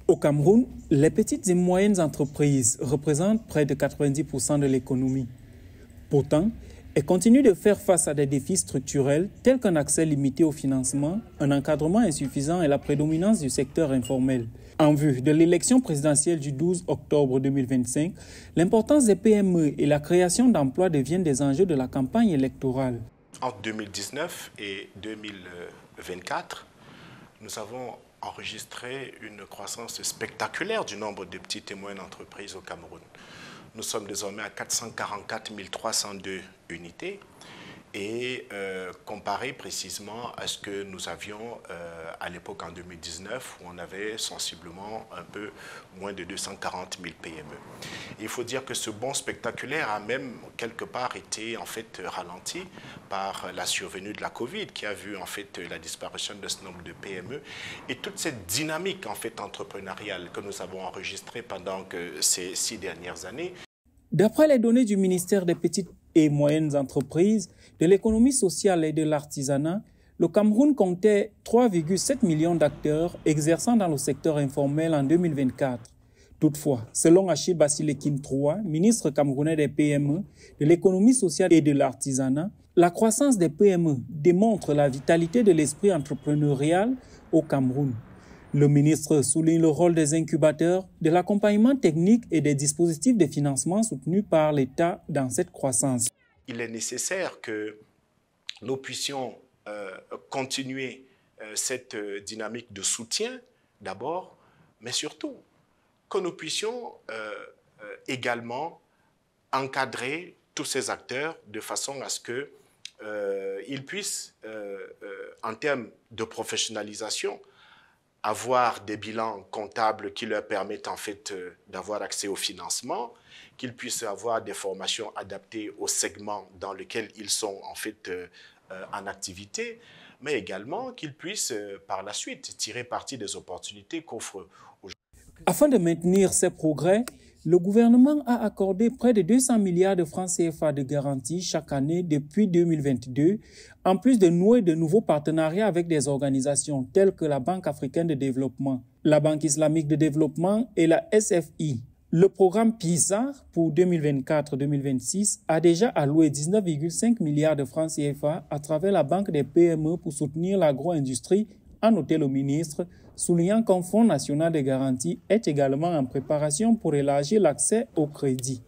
Au Cameroun, les petites et moyennes entreprises représentent près de 90% de l'économie. Pourtant, elles continuent de faire face à des défis structurels tels qu'un accès limité au financement, un encadrement insuffisant et la prédominance du secteur informel. En vue de l'élection présidentielle du 12 octobre 2025, l'importance des PME et la création d'emplois deviennent des enjeux de la campagne électorale. Entre 2019 et 2024, nous avons enregistré une croissance spectaculaire du nombre de petites et moyennes entreprises au Cameroun. Nous sommes désormais à 444 302 unités et comparé précisément à ce que nous avions à l'époque en 2019 où on avait sensiblement un peu moins de 240 000 PME. Et il faut dire que ce bond spectaculaire a même quelque part été en fait ralenti par la survenue de la Covid qui a vu en fait la disparition de ce nombre de PME et toute cette dynamique en fait entrepreneuriale que nous avons enregistrée pendant ces 6 dernières années. D'après les données du ministère des Petites et Moyennes Entreprises, de l'économie sociale et de l'artisanat, le Cameroun comptait 3,7 millions d'acteurs exerçant dans le secteur informel en 2024. Toutefois, selon Achille Basilekin III, ministre camerounais des PME, de l'économie sociale et de l'artisanat, la croissance des PME démontre la vitalité de l'esprit entrepreneurial au Cameroun. Le ministre souligne le rôle des incubateurs, de l'accompagnement technique et des dispositifs de financement soutenus par l'État dans cette croissance. Il est nécessaire que nous puissions continuer cette dynamique de soutien d'abord, mais surtout que nous puissions également encadrer tous ces acteurs de façon à ce qu'ils puissent, en termes de professionnalisation, avoir des bilans comptables qui leur permettent en fait d'avoir accès au financement, qu'ils puissent avoir des formations adaptées au segment dans lequel ils sont en fait en activité, mais également qu'ils puissent par la suite tirer parti des opportunités qu'offre aujourd'hui. Afin de maintenir ces progrès, le gouvernement a accordé près de 200 milliards de francs CFA de garantie chaque année depuis 2022, en plus de nouer de nouveaux partenariats avec des organisations telles que la Banque africaine de développement, la Banque islamique de développement et la SFI. Le programme PISA pour 2024-2026 a déjà alloué 19,5 milliards de francs CFA à travers la Banque des PME pour soutenir l'agro-industrie, a noté le ministre, soulignant qu'un fonds national de garantie est également en préparation pour élargir l'accès au crédit.